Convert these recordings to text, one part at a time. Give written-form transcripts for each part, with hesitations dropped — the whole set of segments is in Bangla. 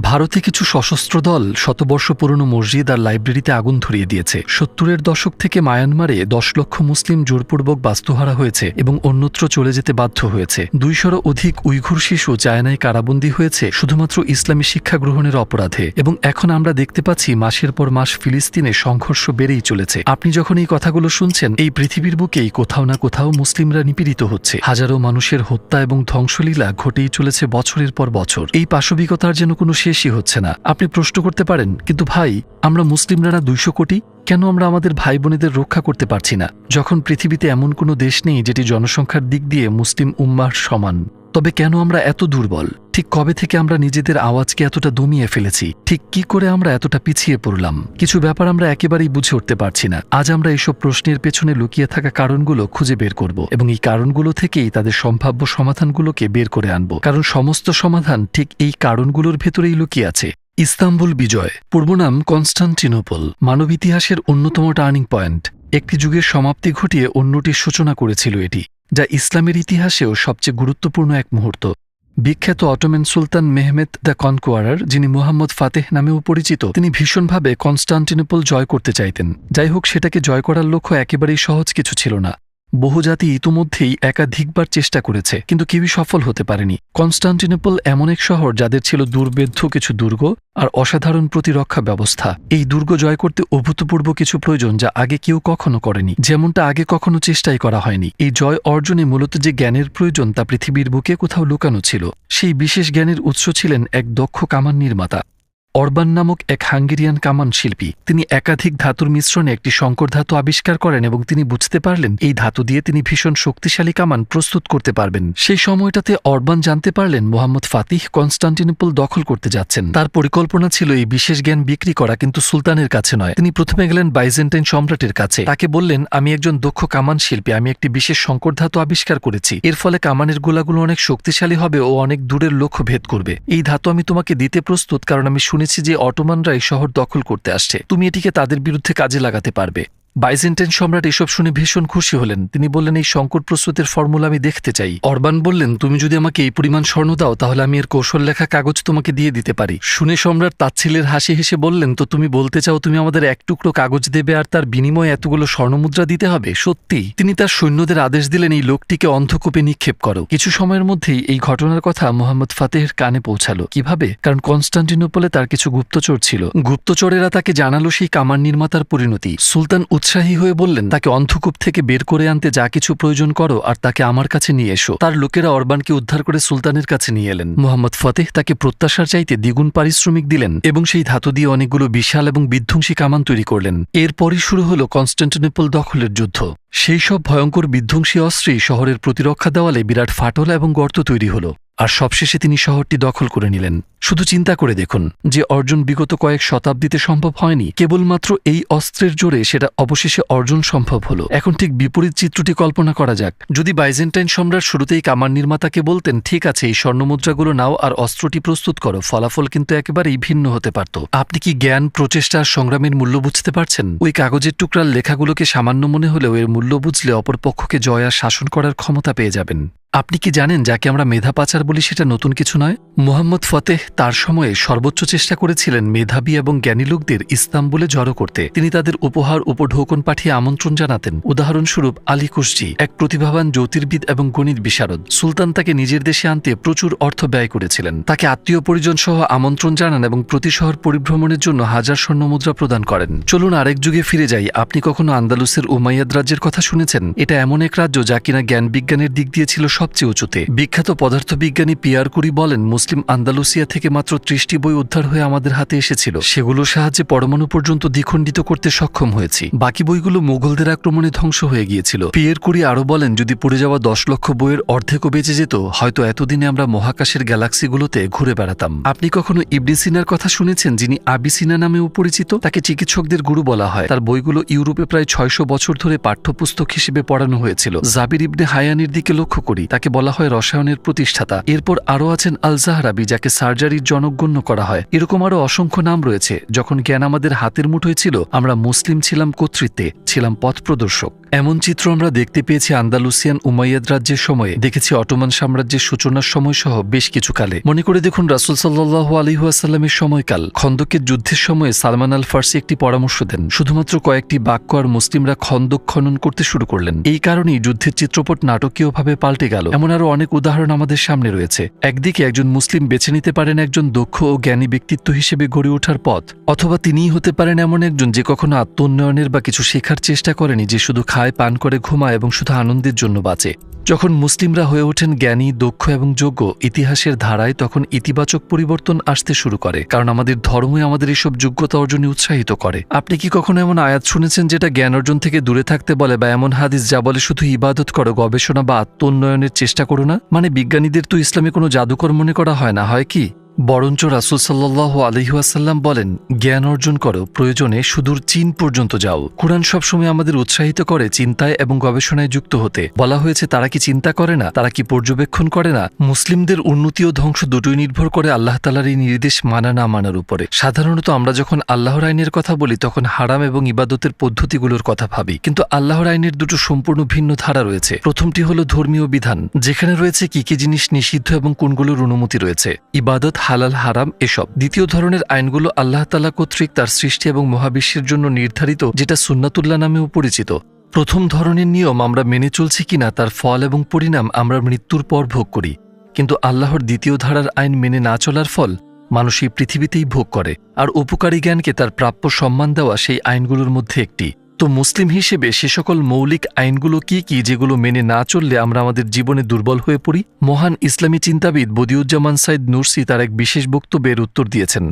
ভারতে কিছু সশস্ত্র দল শতবর্ষ পুরনো মসজিদ আর লাইব্রেরিতে আগুন ধরিয়ে দিয়েছে। 70-এর দশক থেকে মায়ানমারে 10 লক্ষ মুসলিম জোরপূর্বক বাস্তুহারা হয়েছে এবং অন্যত্র চলে যেতে বাধ্য হয়েছে। 200-রও অধিক উইঘুর শিশু চায়নায় কারাবন্দী হয়েছে শুধুমাত্র ইসলামী শিক্ষা গ্রহণের অপরাধে। এবং এখন আমরা দেখতে পাচ্ছি মাসের পর মাস ফিলিস্তিনে সংঘর্ষ বেড়েই চলেছে। আপনি যখন এই কথাগুলো শুনছেন, এই পৃথিবীর বুকেই কোথাও না কোথাও মুসলিমরা নিপীড়িত হচ্ছে। হাজারো মানুষের হত্যা এবং ধ্বংসলীলা ঘটেই চলেছে বছরের পর বছর। এই পাশবিকতার যেন কোনো শেষই হচ্ছে না। আপনি প্রশ্ন করতে পারেন, কিন্তু ভাই, আমরা মুসলিমরা না 200 কোটি, কেন আমরা আমাদের ভাই বোনেদের রক্ষা করতে পারছি না? যখন পৃথিবীতে এমন কোনো দেশ নেই যেটি জনসংখ্যার দিক দিয়ে মুসলিম উম্মাহর সমান, তবে কেন আমরা এত দুর্বল? ঠিক কবে থেকে আমরা নিজেদের আওয়াজকে এতটা দমিয়ে ফেলেছি? ঠিক কি করে আমরা এতটা পিছিয়ে পড়লাম? কিছু ব্যাপার আমরা একেবারেই বুঝে উঠতে পারছি না। আজ আমরা এইসব প্রশ্নের পেছনে লুকিয়ে থাকা কারণগুলো খুঁজে বের করব এবং এই কারণগুলো থেকেই তাদের সম্ভাব্য সমাধানগুলোকে বের করে আনব। কারণ সমস্ত সমাধান ঠিক এই কারণগুলোর ভেতরেই লুকিয়ে আছে। ইস্তাম্বুল বিজয়, পূর্বনাম কনস্টান্টিনোপল, মানব ইতিহাসের অন্যতম টার্নিং পয়েন্ট। একটি যুগের সমাপ্তি ঘটিয়ে অন্যটির সূচনা করেছিল এটি, যা ইসলামের ইতিহাসেও সবচেয়ে গুরুত্বপূর্ণ এক মুহূর্ত। বিখ্যাত অটোমান সুলতান মেহমেদ দ্য কনকোয়ারার, যিনি মুহাম্মদ ফাতেহ নামেও পরিচিত, তিনি ভীষণভাবে কনস্টান্টিনোপল জয় করতে চাইতেন। যাই হোক, সেটাকে জয় করার লক্ষ্য একেবারেই সহজ কিছু ছিল না। বহু জাতি ইতিমধ্যেই একাধিকবার চেষ্টা করেছে, কিন্তু কেউই সফল হতে পারেনি। কনস্টান্টিনোপল এমন এক শহর যাদের ছিল দুর্ভেদ্য কিছু দুর্গ আর অসাধারণ প্রতিরক্ষা ব্যবস্থা। এই দুর্গ জয় করতে অভূতপূর্ব কিছু প্রয়োজন, যা আগে কেউ কখনো করেনি, যেমনটা আগে কখনো চেষ্টাই করা হয়নি। এই জয় অর্জনে মূলত যে জ্ঞানের প্রয়োজন তা পৃথিবীর বুকে কোথাও লুকানো ছিল। সেই বিশেষ জ্ঞানের উৎস ছিলেন এক দক্ষ কামান নির্মাতা অরবান নামক এক হাঙ্গেরিয়ান কামান শিল্পী। তিনি একাধিক ধাতুর মিশ্রণে একটি সংকর ধাতু আবিষ্কার করেন এবং তিনি বুঝতে পারলেন এই ধাতু দিয়ে তিনি ভীষণ শক্তিশালী কামান প্রস্তুত করতে পারবেন। সেই সময়টাতে অরবান জানতে পারলেন মোহাম্মদ ফাতিহ কনস্টান্টিনোপল দখল করতে যাচ্ছেন। তার পরিকল্পনা ছিল এই বিশেষ জ্ঞান বিক্রি করা, কিন্তু সুলতানের কাছে নয়। তিনি প্রথমে গেলেন বাইজেন্টাইন সম্রাটের কাছে। তাকে বললেন, আমি একজন দক্ষ কামান শিল্পী, আমি একটি বিশেষ সংকর ধাতু আবিষ্কার করেছি। এর ফলে কামানের গোলাগুলো অনেক শক্তিশালী হবে ও অনেক দূরের লক্ষ্য ভেদ করবে। এই ধাতু আমি তোমাকে দিতে প্রস্তুত, কারণ আমি শুনেছি যে অটোমানরা এই শহর দখল করতে আসছে। তুমি এটিকে তাদের বিরুদ্ধে কাজে লাগাতে পারবে। বাইজেন্টাইন সম্রাট এসব শুনে ভীষণ খুশি হলেন। তিনি বললেন, এই সংকট প্রস্তুতের ফর্মুলা আমি দেখতে চাই। অরবান বললেন, তুমি যদি আমাকে এই পরিমাণ স্বর্ণ দাও, তাহলে আমি এর কৌশল লেখা কাগজ তোমাকে দিয়ে দিতে পারি। শুনে সম্রাট তাচ্ছিল্যের হাসি হেসে বললেন, তো তুমি বলতে চাও তুমি আমাদের এক টুকরো কাগজ দেবে আর তার বিনিময়ে এতগুলো স্বর্ণমুদ্রা দিতে হবে? সত্যি? তিনি তার সৈন্যদের আদেশ দিলেন, এই লোকটিকে অন্ধকূপে নিক্ষেপ করো। কিছু সময়ের মধ্যেই এই ঘটনার কথা মোহাম্মদ ফাতেহের কানে পৌঁছালো। কিভাবে? কারণ কনস্টান্টিনোপলে তার কিছু গুপ্তচর ছিল। গুপ্তচরেরা তাকে জানালো সেই কামান নির্মাতার পরিণতি। সুলতান উৎসাহী হয়ে বললেন, তাকে অন্ধকূপ থেকে বের করে আনতে যা কিছু প্রয়োজন করো আর তাকে আমার কাছে নিয়ে এসো। তার লোকেরা অরবানকে উদ্ধার করে সুলতানের কাছে নিয়ে এলেন। মোহাম্মদ ফাতেহ তাকে প্রত্যাশার চাইতে দ্বিগুণ পারিশ্রমিক দিলেন এবং সেই ধাতু দিয়ে অনেকগুলো বিশাল এবং বিধ্বংসী কামান তৈরি করলেন। এরপরই শুরু হলো কনস্টান্টিনোপল দখলের যুদ্ধ। সেই সব ভয়ঙ্কর বিধ্বংসী অস্ত্রেই শহরের প্রতিরক্ষা দেওয়ালে বিরাট ফাটল এবং গর্ত তৈরি হলো, আর সবশেষে তিনি শহরটি দখল করে নিলেন। শুধু চিন্তা করে দেখুন, যে অর্জন বিগত কয়েক শতাব্দীতে সম্ভব হয়নি, কেবলমাত্র এই অস্ত্রের জোরে সেটা অবশেষে অর্জন সম্ভব হলো। এখন ঠিক বিপরীত চিত্রটি কল্পনা করা যাক। যদি বাইজেন্টাইন সম্রাট শুরুতেই কামান নির্মাতাকে বলতেন, ঠিক আছে, এই স্বর্ণমুদ্রাগুলো নাও আর অস্ত্রটি প্রস্তুত করো, ফলাফল কিন্তু একেবারেই ভিন্ন হতে পারত। আপনি কি জ্ঞান, প্রচেষ্টা আর সংগ্রামের মূল্য বুঝতে পারছেন? ওই কাগজের টুকরার লেখাগুলোকে সামান্য মনে হলেও এর মূল্য বুঝলে অপরপক্ষকে জয় আর শাসন করার ক্ষমতা পেয়ে যাবেন। আপনি কি জানেন, যাকে আমরা মেধা পাচার বলি সেটা নতুন কিছু নয়? মুহাম্মদ ফাতেহ তার সময়ে সর্বোচ্চ চেষ্টা করেছিলেন মেধাবী এবং জ্ঞানী লোকদের ইস্তাম্বুলে জড়ো করতে। তিনি তাদের উপহার উপঢৌকন পাঠিয়ে আমন্ত্রণ জানাতেন। উদাহরণস্বরূপ আলী কুশজি, এক প্রতিভাবান জ্যোতির্বিদ এবং গণিত বিশারদ। সুলতান তাকে নিজের দেশে আনতে প্রচুর অর্থ ব্যয় করেছিলেন। তাকে আত্মীয় পরিজন সহ আমন্ত্রণ জানান এবং প্রতি শহর পরিভ্রমণের জন্য 1000 স্বর্ণমুদ্রা প্রদান করেন। চলুন আরেক যুগে ফিরে যাই। আপনি কখনো আন্দালুসের উমাইয়াদ রাজ্যের কথা শুনেছেন? এটা এমন এক রাজ্য যা কিনা জ্ঞান বিজ্ঞানের দিক দিয়ে ছিল সবচেয়ে উঁচুতে। বিখ্যাত পদার্থবিজ্ঞানী পিয়ার কুরি বলেন, মুসলিম আন্দালুসিয়া থেকে মাত্র 30টি বই উদ্ধার হয়ে আমাদের হাতে এসেছিল। সেগুলোর সাহায্যে পরমাণু পর্যন্ত দ্বিখণ্ডিত করতে সক্ষম হয়েছি। বাকি বইগুলো মুঘলদের আক্রমণে ধ্বংস হয়ে গিয়েছিল। পিয়ার কুরি আরও বলেন, যদি পড়ে যাওয়া 10 লক্ষ বইয়ের অর্ধেকও বেঁচে যেত, হয়তো এতদিনে আমরা মহাকাশের গ্যালাক্সিগুলোতে ঘুরে বেড়াতাম। আপনি কখনো ইবনে সিনার কথা শুনেছেন, যিনি আবিসিনা নামেও পরিচিত? তাকে চিকিৎসকদের গুরু বলা হয়। তার বইগুলো ইউরোপে প্রায় 600 বছর ধরে পাঠ্যপুস্তক হিসেবে পড়ানো হয়েছিল। জাবির ইবনে হায়ানির দিকে লক্ষ্য করি, তাকে বলা হয় রসায়নের প্রতিষ্ঠাতা। এরপর আরও আছেন আল জাহরাবি, যাকে সার্জারির জনক গণ্য করা হয়। এরকম আরও অসংখ্য নাম রয়েছে। যখন জ্ঞান আমাদের হাতের মুঠোয় ছিল, আমরা মুসলিম ছিলাম কর্তৃত্বে, ছিলাম পথ প্রদর্শক। এমন চিত্র আমরা দেখতে পেয়েছি আন্দালুসিয়ান উমাইয়াদ রাজ্যের সময়ে, দেখেছি অটোমান সাম্রাজ্যের সূচনার সময় সহ বেশ কিছু কালে। মনে করে দেখুন রাসূল সাল্লাল্লাহু আলাইহি ওয়াসাল্লামের সময়কাল, খন্দকের যুদ্ধের সময়ে সালমান আল ফার্সি একটি পরামর্শ দেন, শুধুমাত্র কয়েকটি বাক্য আর মুসলিমরা খন্দক খনন করতে শুরু করলেন। এই কারণেই যুদ্ধের চিত্রপট নাটকীয়ভাবে পাল্টে গেল। এমন আরো অনেক উদাহরণ আমাদের সামনে রয়েছে। একদিকে একজন মুসলিম বেছে নিতে পারেন একজন দক্ষ ও জ্ঞানী ব্যক্তিত্ব হিসেবে গড়ে ওঠার পথ, অথবা তিনিই হতে পারেন এমন একজন যে কখনো আত্ম উন্নয়নের বা কিছু শেখার চেষ্টা করেনি, যে শুধু খায়, পান করে, ঘুমায় এবং শুধু আনন্দের জন্য বাঁচে। যখন মুসলিমরা হয়ে ওঠেন জ্ঞানী, দক্ষ এবং যোগ্য ইতিহাসের ধারায়, তখন ইতিবাচক পরিবর্তন আসতে শুরু করে, কারণ আমাদের ধর্মই আমাদের এসব যোগ্যতা অর্জনে উৎসাহিত করে। আপনি কি কখনো এমন আয়াত শুনেছেন যেটা জ্ঞান অর্জন থেকে দূরে থাকতে বলে, বা এমন হাদিস যা বলে শুধু ইবাদত করো, গবেষণা বা আত্ম উন্নয়নের চেষ্টা করো না? মানে বিজ্ঞানীদের তো ইসলামে কোনো জাদুকর মনে করা হয় না, হয় কি? বরঞ্চ রাসূল সাল্লাল্লাহু আলাইহি ওয়াসাল্লাম বলেন, জ্ঞান অর্জন করো, প্রয়োজনে সুদূর চীন পর্যন্ত যাও। কুরআন সবসময় আমাদের উৎসাহিত করে চিন্তায় এবং গবেষণায় যুক্ত হতে। বলা হয়েছে তারা কি চিন্তা করে না, তারা কি পর্যবেক্ষণ করে না? মুসলিমদের উন্নতি ও ধ্বংস দুটোই নির্ভর করে আল্লাহ তাআলার এই নির্দেশ মানা না মানার উপরে। সাধারণত আমরা যখন আল্লাহর আইনের কথা বলি তখন হারাম এবং ইবাদতের পদ্ধতিগুলোর কথা ভাবি, কিন্তু আল্লাহর আইনের দুটো সম্পূর্ণ ভিন্ন ধারা রয়েছে। প্রথমটি হলো ধর্মীয় বিধান, যেখানে রয়েছে কি কি জিনিস নিষিদ্ধ এবং কোনগুলোর অনুমতি রয়েছে, ইবাদত, হালাল, হারাম, এসব। দ্বিতীয় ধরনের আইনগুলো আল্লাহ তাআলা কর্তৃক তার সৃষ্টি এবং মহাবিশ্বের জন্য নির্ধারিত, যেটা সুন্নাতুল্লাহ নামেও পরিচিত। প্রথম ধরনের নিয়ম আমরা মেনে চলছি কিনা তার ফল এবং পরিণাম আমরা মৃত্যুর পর ভোগ করি, কিন্তু আল্লাহর দ্বিতীয় ধারার আইন মেনে না চলার ফল মানুষ এই পৃথিবীতেই ভোগ করে, আর উপকারী জ্ঞানকে তার প্রাপ্য সম্মান দেওয়া সেই আইনগুলোর মধ্যে একটি। তো মুসলিম হিসেবে সে সকল মৌলিক আইনগুলো কি কি যেগুলো মেনে না চললে আমরা আমাদের জীবনে দুর্বল হয়ে পড়ি? মহান ইসলামী চিন্তাবিদ বদিউজ্জামান সাইদ নুরসি তার এক বিশেষ বক্তব্যের উত্তর দিয়েছেন,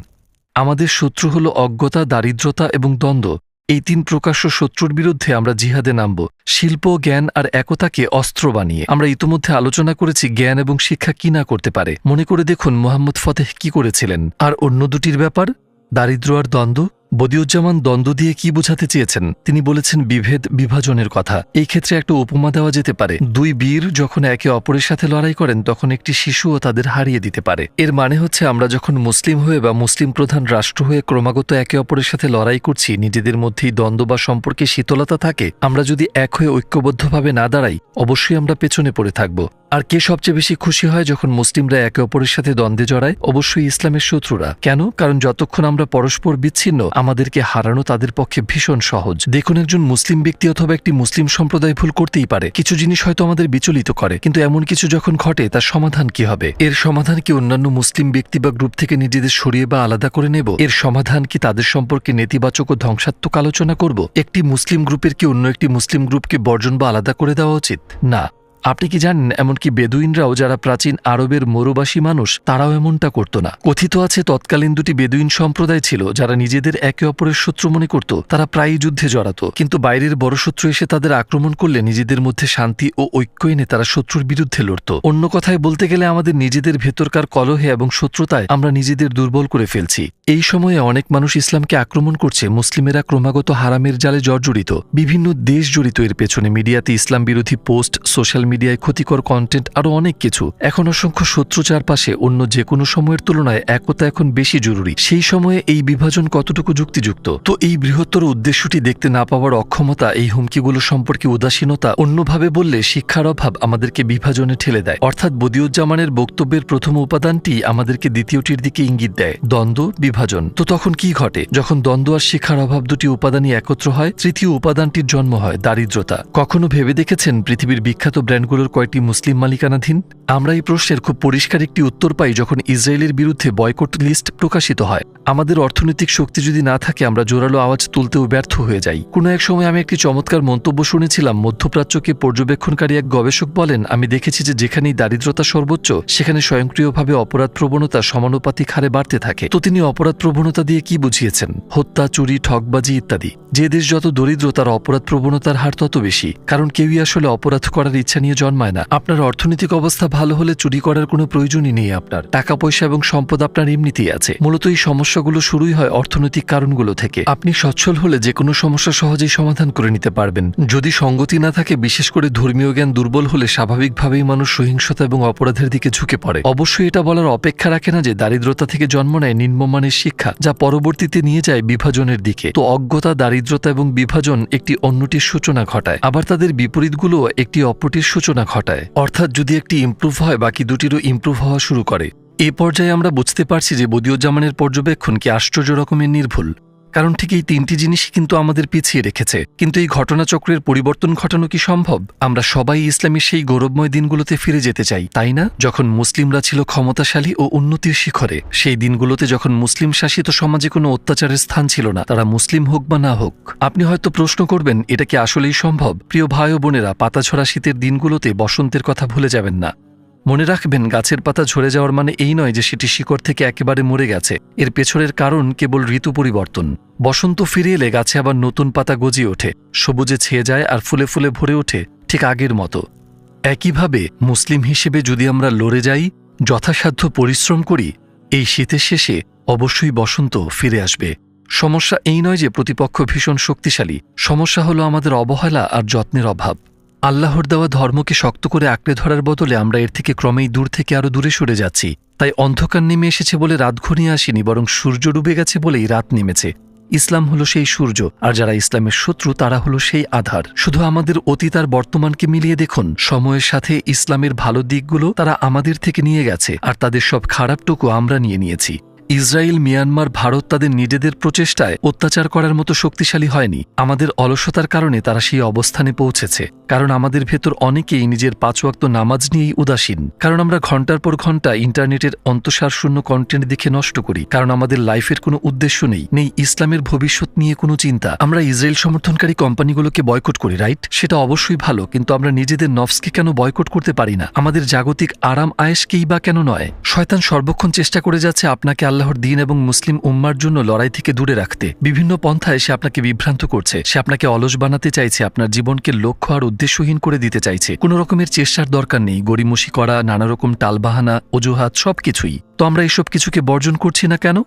আমাদের শত্রু হল অজ্ঞতা, দারিদ্রতা এবং দ্বন্দ্ব। এই তিন প্রকাশ্য শত্রুর বিরুদ্ধে আমরা জিহাদে নামব, শিল্প, জ্ঞান আর একতাকে অস্ত্র বানিয়ে। আমরা ইতোমধ্যে আলোচনা করেছি জ্ঞান এবং শিক্ষা কি না করতে পারে। মনে করে দেখুন মোহাম্মদ ফতেহ কি করেছিলেন। আর অন্য দুটির ব্যাপার, দারিদ্র আর দ্বন্দ্ব, বদিউজ্জামান দ্বন্দ্ব দিয়ে কি বোঝাতে চেয়েছেন? তিনি বলেছেন বিভেদ, বিভাজনের কথা। এই ক্ষেত্রে একটা উপমা দেওয়া যেতে পারে, দুই বীর যখন একে অপরের সাথে লড়াই করেন তখন একটি শিশুও তাদের হারিয়ে দিতে পারে। এর মানে হচ্ছে আমরা যখন মুসলিম হয়ে বা মুসলিম প্রধান রাষ্ট্র হয়ে ক্রমাগত একে অপরের সাথে লড়াই করছি, নিজেদের মধ্যেই দ্বন্দ্ব বা সম্পর্কে শীতলতা থাকে, আমরা যদি এক হয়ে ঐক্যবদ্ধভাবে না দাঁড়াই, অবশ্যই আমরা পেছনে পড়ে থাকব। আর কে সবচেয়ে বেশি খুশি হয় যখন মুসলিমরা একে অপরের সাথে দ্বন্দ্বে জড়ায়? অবশ্যই ইসলামের শত্রুরা। কেন? কারণ যতক্ষণ আমরা পরস্পর বিচ্ছিন্ন, আমাদেরকে হারানো তাদের পক্ষে ভীষণ সহজ। দেখুন, একজন মুসলিম ব্যক্তি অথবা একটি মুসলিম সম্প্রদায় ভুল করতেই পারে, কিছু জিনিস হয়তো আমাদের বিচলিত করে, কিন্তু এমন কিছু যখন ঘটে তার সমাধান কি হবে? এর সমাধান কি অন্যান্য মুসলিম ব্যক্তি বা গ্রুপ থেকে নিজেদের সরিয়ে বা আলাদা করে নেব? এর সমাধান কি তাদের সম্পর্কে নেতিবাচক ও ধ্বংসাত্মক আলোচনা করব? একটি মুসলিম গ্রুপের কি অন্য একটি মুসলিম গ্রুপকে বর্জন বা আলাদা করে দেওয়া উচিত? না। আপনি কি জানেন এমনকি বেদুইনরাও, যারা প্রাচীন আরবের মরুবাসী মানুষ, তারাও এমনটা করত না। কথিত আছে তৎকালীন দুটি বেদুইন সম্প্রদায় ছিল যারা নিজেদের একে অপরের শত্রু মনে করত। তারা প্রায়ই যুদ্ধে জড়াত, কিন্তু বাইরের বড় শত্রু এসে তাদের আক্রমণ করলে নিজেদের মধ্যে শান্তি ও ঐক্য এনে তারা শত্রুর বিরুদ্ধে লড়ত। অন্য কথায় বলতে গেলে আমাদের নিজেদের ভেতরকার কলহে এবং শত্রুতায় আমরা নিজেদের দুর্বল করে ফেলছি। এই সময়ে অনেক মানুষ ইসলামকে আক্রমণ করছে। মুসলিমেরা ক্রমাগত হারামের জালে জর্জরিত, বিভিন্ন দেশ জড়িত এর পেছনে। মিডিয়াতে ইসলাম বিরোধী পোস্ট, সোশ্যাল মিডিয়ায় ক্ষতিকর কন্টেন্ট, আরো অনেক কিছু। এখন অসংখ্য শত্রু চারপাশে। অন্য যে কোনো সময়ের তুলনায় একতা এখন বেশি জরুরি। সেই সময়ে এই বিভাজন কতটুকু যুক্তিযুক্ত? তো এই বৃহত্তর উদ্দেশ্যটি দেখতে না পাওয়ার অক্ষমতা, এই হুমকিগুলো সম্পর্কে উদাসীনতা, অন্যভাবে বললে শিক্ষার অভাব আমাদেরকে বিভাজনে ঠেলে দেয়। অর্থাৎ বদিউজ্জামানের বক্তব্যের প্রথম উপাদানটি আমাদেরকে দ্বিতীয়টির দিকে ইঙ্গিত দেয়, দ্বন্দ্ব, বিভাজন। তো তখন কি ঘটে যখন দ্বন্দ্ব আর শিক্ষার অভাব দুটি উপাদানই একত্র হয়? তৃতীয় উপাদানটির জন্ম হয়, দারিদ্রতা। কখনো ভেবে দেখেছেন পৃথিবীর বিখ্যাত ব্র্যান্ডগুলোর কয়টি মুসলিম মালিকানাধীন? আমরা এই প্রশ্নের খুব পরিষ্কার একটি উত্তর পাই যখন ইসরায়েলের বিরুদ্ধে বয়কট লিস্ট প্রকাশিত হয়। আমাদের অর্থনৈতিক শক্তি যদি না থাকে, আমরা জোরালো আওয়াজ তুলতেও ব্যর্থ হয়ে যাই। কোনো এক সময় আমি একটি চমৎকার মন্তব্য শুনেছিলাম। মধ্যপ্রাচ্যকে পর্যবেক্ষণকারী এক গবেষক বলেন, আমি দেখেছি যে যেখানেই দারিদ্রতা সর্বোচ্চ, সেখানে স্বয়ংক্রিয়ভাবে অপরাধ প্রবণতা সমানুপাতিক হারে বাড়তে থাকে। তো তিনি অপরাধ প্রবণতা দিয়ে কি বুঝিয়েছেন? হত্যা, চুরি, ঠকবাজি ইত্যাদি। যে দেশ যত দরিদ্র, তার অপরাধ প্রবণতার হার তত বেশি, কারণ কেউই আসলে অপরাধ করার ইচ্ছা নিয়ে জন্মায় না। আপনার অর্থনৈতিক অবস্থা ভালো হলে চুরি করার কোনো প্রয়োজনই নেই। আপনার টাকা পয়সা এবং সম্পদ আপনার এমনিতেই আছে। মূলত এই সমস্যাগুলো শুরুই হয় অর্থনৈতিক কারণগুলো থেকে। আপনি সচ্ছল হলে যে কোনো সমস্যা সহজেই সমাধান করে নিতে পারবেন। যদি সঙ্গতি না থাকে, বিশেষ করে ধর্মীয় জ্ঞান দুর্বল হলে, স্বাভাবিকভাবেই মানুষ সহিংসতা এবং অপরাধের দিকে ঝুঁকে পড়ে। অবশ্যই এটা বলার অপেক্ষা রাখে না যে দারিদ্রতা থেকে জন্ম নেয় নিম্নমানের ধরনের শিক্ষা যা পরবর্তীতে নিয়ে যায় বিভাজনের দিকে। তো অজ্ঞতা, দারিদ্রতা এবং বিভাজন একটি অন্যটির সূচনা ঘটায়, আবার তাদের বিপরীতগুলো একটি অপরটির সূচনা ঘটায়। অর্থাৎ যদি একটি ইমপ্রুভ হয়, বাকি দুটিরও ইমপ্রুভ হওয়া শুরু করে। এই পর্যায়ে আমরা বুঝতে পারছি যে বদিউজ্জামানের পর্যবেক্ষণ কি আশ্চর্য রকমের নির্ভুল। কারণ ঠিক এই তিনটি জিনিসই কিন্তু আমাদের পিছিয়ে রেখেছে। কিন্তু এই ঘটনাচক্রের পরিবর্তন ঘটানো কি সম্ভব? আমরা সবাই ইসলামের সেই গৌরবময় দিনগুলোতে ফিরে যেতে চাই, তাই না? যখন মুসলিমরা ছিল ক্ষমতাশালী ও উন্নতির শিখরে, সেই দিনগুলোতে যখন মুসলিম শাসিত সমাজে কোনো অত্যাচারের স্থান ছিল না, তারা মুসলিম হোক বা না হোক। আপনি হয়তো প্রশ্ন করবেন, এটা কি আসলেই সম্ভব? প্রিয় ভাই ও বোনেরা, পাতাঝরা শীতের দিনগুলোতে বসন্তের কথা ভুলে যাবেন না। মনে রাখবেন, গাছের পাতা ঝরে যাওয়ার মানে এই নয় যে সেটি শিকড় থেকে একেবারে মরে গেছে। এর পেছনের কারণ কেবল ঋতু পরিবর্তন। বসন্ত ফিরে এলে গাছে আবার নতুন পাতা গজিয়ে ওঠে, সবুজে ছেয়ে যায় আর ফুলে ফুলে ভরে ওঠে ঠিক আগের মতো। একইভাবে মুসলিম হিসেবে যদি আমরা লড়ে যাই, যথাসাধ্য পরিশ্রম করি, এই শীতের শেষে অবশ্যই বসন্ত ফিরে আসবে। সমস্যা এই নয় যে প্রতিপক্ষ ভীষণ শক্তিশালী, সমস্যা হলো আমাদের অবহেলা আর যত্নের অভাব। আল্লাহর দেওয়া ধর্মকে শক্ত করে আঁকড়ে ধরার বদলে আমরা এর থেকে ক্রমেই দূর থেকে আরও দূরে সরে যাচ্ছি। তাই অন্ধকার নেমে এসেছে বলে রাত ঘনিয়ে আসেনি, বরং সূর্য ডুবে গেছে বলেই রাত নেমেছে। ইসলাম হলো সেই সূর্য, আর যারা ইসলামের শত্রু তারা হলো সেই আধার। শুধু আমাদের অতীত আর বর্তমানকে মিলিয়ে দেখুন, সময়ের সাথে ইসলামের ভালো দিকগুলো তারা আমাদের থেকে নিয়ে গেছে, আর তাদের সব খারাপটুকু আমরা নিয়ে নিয়েছি। ইসরায়েল, মিয়ানমার, ভারত তাদের নিজেদের প্রচেষ্টায় অত্যাচার করার মতো শক্তিশালী হয়নি। আমাদের অলসতার কারণে তারা সেই অবস্থানে পৌঁছেছে। কারণ আমাদের ভেতর অনেকেই নিজের 5 ওয়াক্ত নামাজ নিয়েই উদাসীন। কারণ আমরা ঘন্টার পর ঘন্টা ইন্টারনেটের অন্তঃসারশূন্য কন্টেন্ট দেখে নষ্ট করি। কারণ আমাদের লাইফের কোনো উদ্দেশ্য নেই ইসলামের ভবিষ্যৎ নিয়ে কোনো চিন্তা। আমরা ইসরায়েল সমর্থনকারী কোম্পানিগুলোকে বয়কট করি, রাইট? সেটা অবশ্যই ভালো, কিন্তু আমরা নিজেদের নফসকে কেন বয়কট করতে পারি না? আমাদের জাগতিক আরাম আয়েশকেই বা কেন নয়? শয়তান সর্বক্ষণ চেষ্টা করে যাচ্ছে আপনাকে আল্লাহর দিন এবং মুসলিম উম্মার জন্য লড়াই থেকে দূরে রাখতে। বিভিন্ন পন্থায় সে আপনাকে বিভ্রান্ত করছে। সে আপনাকে অলস বানাতে চাইছে, আপনার জীবনকে লক্ষ্য আর উদ্দেশ্যহীন করে দিতে চাইছে। কোনো রকমের চেষ্টার দরকার নেই, গড়িমসি করা, নানা রকম টালবাহানা, অজুহাত, সবকিছুই। তো আমরা এসব কিছুকে বর্জন করছি না কেন?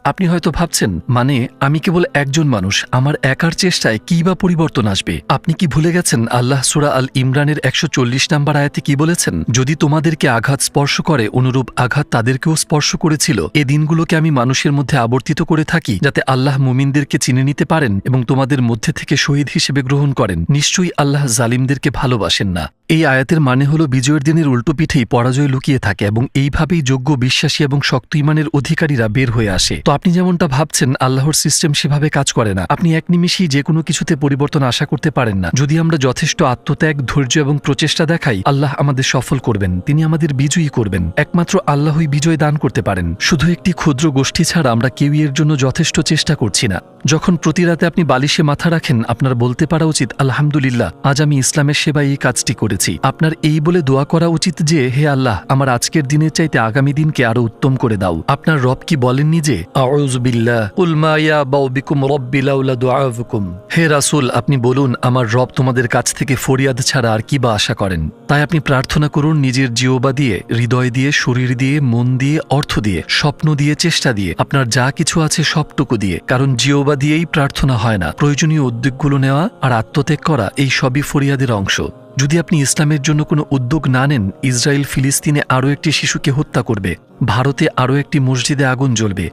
আপনি হয়তো ভাবছেন, মানে আমি কেবল একজন মানুষ, আমার একার চেষ্টায় কি বা পরিবর্তন আসবে? আপনি কি ভুলে গেছেন আল্লাহ সূরা আল ইমরানের 140 নম্বর আয়াতে কি বলেছেন? যদি তোমাদেরকে আঘাত স্পর্শ করে, অনুরূপ আঘাত তাদেরকেও স্পর্শ করেছিল। এ দিনগুলোকে আমি মানুষের মধ্যে আবর্তিত করে থাকি, যাতে আল্লাহ মুমিনদেরকে চিনে নিতে পারেন এবং তোমাদের মধ্যে থেকে শহীদ হিসেবে গ্রহণ করেন। নিশ্চয়ই আল্লাহ জালিমদেরকে ভালোবাসেন না। এই আয়াতের মানে হলো বিজয়ের দিনের উল্টো পিঠেই পরাজয় লুকিয়ে থাকে, এবং এইভাবেই যোগ্য, বিশ্বাসী এবং শক্ত ঈমানের অধিকারীরা বের হয়ে আসে। তো আপনি যেমনটা ভাবছেন আল্লাহর সিস্টেম সেভাবে কাজ করে না। আপনি এক নিমিষেই যে কোনো কিছুতে পরিবর্তন আশা করতে পারেন না। যদি আমরা যথেষ্ট আত্মত্যাগ, ধৈর্য এবং প্রচেষ্টা দেখাই, আল্লাহ আমাদের সফল করবেন, তিনি আমাদের বিজয়ী করবেন। একমাত্র আল্লাহই বিজয় দান করতে পারেন। শুধু একটি ক্ষুদ্র গোষ্ঠী ছাড়া আমরা কেউই এর জন্য যথেষ্ট চেষ্টা করছি না। যখন প্রতি রাতে আপনি বালিশে মাথা রাখেন, আপনার বলতে পারা উচিত, আলহামদুলিল্লাহ, আজ আমি ইসলামের সেবায় এই কাজটি করেছি। আপনার এই বলে দোয়া করা উচিত যে, হে আল্লাহ, আমার আজকের দিনের চাইতে আগামী দিনকে আরো উত্তম করে দাও। আপনার রব কি বলেননি যে, আউযু বিল্লাহ কুল মা ইয়াবাউ বিকুম রাব্বি লাউলা দুআউকুম? হে রাসূল, আপনি বলুন, আমার রব তোমাদের কাছ থেকে ফরিয়াদ ছাড়া আর কি বা আশা করেন? তাই আপনি প্রার্থনা করুন নিজের জিহ্বা দিয়ে, হৃদয় দিয়ে, শরীর দিয়ে, মন দিয়ে, অর্থ দিয়ে, স্বপ্ন দিয়ে, চেষ্টা দিয়ে, আপনার যা কিছু আছে সবটুকু দিয়ে। কারণ জিহ্বা দিয়েই প্রার্থনা হয় না, প্রয়োজনীয় উদ্যোগগুলো নেওয়া আর আত্মত্যাগ করা, এই সবই ফরিয়াদের অংশ। যদি আপনি ইসলামের জন্য কোনো উদ্যোগ না নেন, ইসরায়েল ফিলিস্তিনে আরও একটি শিশুকে হত্যা করবে, ভারতে আরও একটি মসজিদে আগুন জ্বলবে,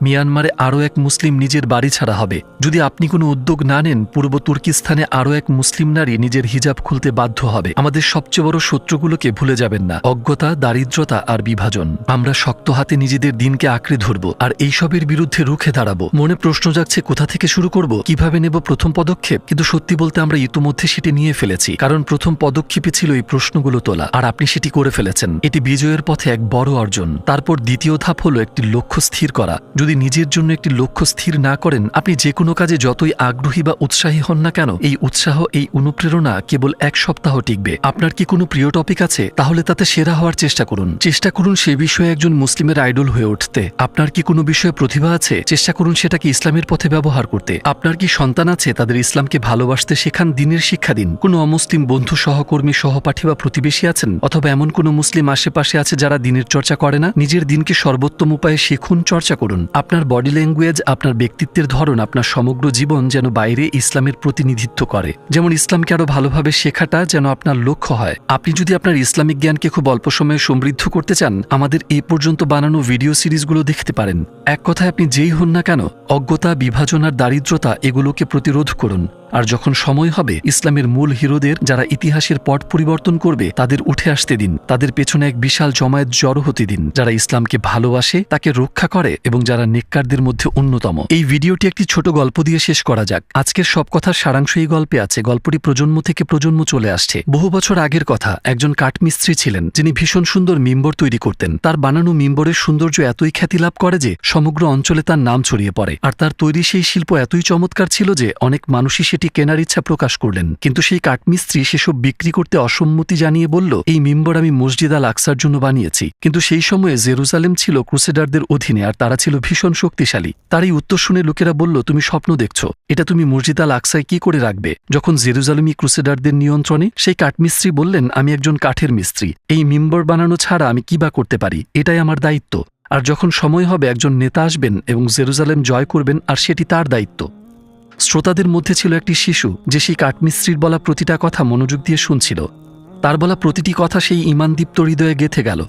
মিয়ানমারে আরও এক মুসলিম নিজের বাড়ি ছাড়া হবে। যদি আপনি কোনো উদ্যোগ না নেন, পূর্ব তুর্কিস্তানে আরও এক মুসলিম নারী নিজের হিজাব খুলতে বাধ্য হবে। আমাদের সবচেয়ে বড় শত্রুগুলোকে ভুলে যাবেন না, অজ্ঞতা, দারিদ্রতা আর বিভাজন। আমরা শক্ত হাতে নিজেদের দিনকে আঁকড়ে ধরব আর এইসবের বিরুদ্ধে রুখে দাঁড়াবো। মনে প্রশ্ন জাগছে, কোথা থেকে শুরু করব, কিভাবে নেব প্রথম পদক্ষেপ? কিন্তু সত্যি বলতে আমরা ইতিমধ্যে সেটি নিয়ে ফেলেছি। কারণ প্রথম পদক্ষেপই ছিল এই প্রশ্নগুলো তোলা, আর আপনি সেটি করে ফেলেছেন। এটি বিজয়ের পথে এক বড় অর্জন। তারপর দ্বিতীয় ধাপ হলো একটি লক্ষ্য স্থির করা। যদি নিজের জন্য একটি লক্ষ্য স্থির না করেন, আপনি যে কোনো কাজে যতই আগ্রহী বা উৎসাহী হন না কেন, এই উৎসাহ, এই অনুপ্রেরণা কেবল 1 সপ্তাহ টিকবে। আপনার কি কোনো প্রিয় টপিক আছে? তাহলে তাতে সেরা হওয়ার চেষ্টা করুন। চেষ্টা করুন সে বিষয়ে একজন মুসলিমের আইডল হয়ে উঠতে। আপনার কি কোনো বিষয়ে প্রতিভা আছে? চেষ্টা করুন সেটাকে ইসলামের পথে ব্যবহার করতে। আপনার কি সন্তান আছে? তাদের ইসলামকে ভালোবাসতে শেখান, দিনের শিক্ষা দিন। কোনো অমুসলিম বন্ধু, সহকর্মী, সহপাঠী বা প্রতিবেশী আছেন, অথবা এমন কোনো মুসলিম আশেপাশে আছে যারা দিনের চর্চা করে না? নিজের দিনকে সর্বোত্তম উপায়ে শিখুন, চর্চা করুন। আপনার বডি ল্যাঙ্গুয়েজ, আপনার ব্যক্তিত্বের ধরন, আপনার সমগ্র জীবন যেন বাইরে ইসলামের প্রতিনিধিত্ব করে। যেমন ইসলামকে আরো ভালোভাবে শেখাটা যেন আপনার লক্ষ্য হয়। আপনি যদি আপনার ইসলামিক জ্ঞানকে খুব অল্প সময়ে সমৃদ্ধ করতে চান, আমাদের এই পর্যন্ত বানানো ভিডিও সিরিজগুলো দেখতে পারেন। এক কথায় আপনি যেই হন না কেন, অজ্ঞতা, বিভাজন আর দারিদ্রতা এগুলোকে প্রতিরোধ করুন। আর যখন সময় হবে, ইসলামের মূল হিরোদের, যারা ইতিহাসের পট পরিবর্তন করবে, তাদের উঠে আসতে দিন। তাদের পেছনে এক বিশাল জমায়েত জড়ো হতে দিন, যারা ইসলামকে ভালোবাসে, তাকে রক্ষা করে এবং যারা নেককারদের মধ্যে অন্যতম। এই ভিডিওটি একটি ছোট গল্প দিয়ে শেষ করা যাক। আজকের সব কথার সারাংশ এই গল্পে আছে। গল্পটি প্রজন্ম থেকে প্রজন্ম চলে আসছে। বহু বছর আগের কথা। একজন কাঠমিস্ত্রি ছিলেন, যিনি ভীষণ সুন্দর মিম্বর তৈরি করতেন। তার বানানো মিম্বরের সৌন্দর্য এতই খ্যাতি লাভ করে যে সমগ্র অঞ্চলে তার নাম ছড়িয়ে পড়ে। আর তার তৈরি সেই শিল্প এতই চমৎকার ছিল যে অনেক মানুষই সেটি কেনার ইচ্ছা প্রকাশ করলেন। কিন্তু সেই কাঠমিস্ত্রি সেসব বিক্রি করতে অসম্মতি জানিয়ে বলল, এই মিম্বর আমি মসজিদ আল আকসার জন্য বানিয়েছি। কিন্তু সেই সময়ে জেরুজালেম ছিল ক্রুসেডারদের অধীনে, আর তারা ছিল ভীষণ শক্তিশালী। তার এই উত্তর শুনে লোকেরা বলল, তুমি স্বপ্ন দেখছো, এটা তুমি মসজিদ আল আকসায় কি করে রাখবে, যখন জেরুজালেমই ক্রুসেডারদের নিয়ন্ত্রণে? সেই কাঠমিস্ত্রি বললেন, আমি একজন কাঠের মিস্ত্রি, এই মিম্বর বানানো ছাড়া আমি কি বা করতে পারি? এটাই আমার দায়িত্ব। আর যখন সময় হবে, একজন নেতা আসবেন এবং জেরুজালেম জয় করবেন, আর সেটি তার দায়িত্ব। শ্রোতাদের মধ্যে ছিল একটি শিশু, যে সেই কাঠমিস্ত্রির বলা প্রতিটা কথা মনোযোগ দিয়ে শুনছিল। তার বলা প্রতিটি কথা সেই ঈমানদীপ্ত হৃদয়ে গেঁথে গেল।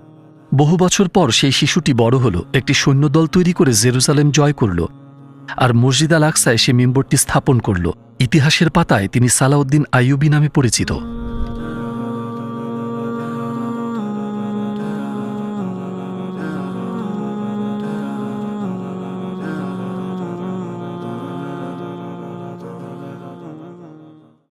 বহু বছর পর সেই শিশুটি বড় হল, একটি সৈন্যদল তৈরি করে জেরুজালেম জয় করল, আর মসজিদ আল আকসায় সে মিম্বরটি স্থাপন করল। ইতিহাসের পাতায় তিনি সালাউদ্দিন আইয়ুবী নামে পরিচিত।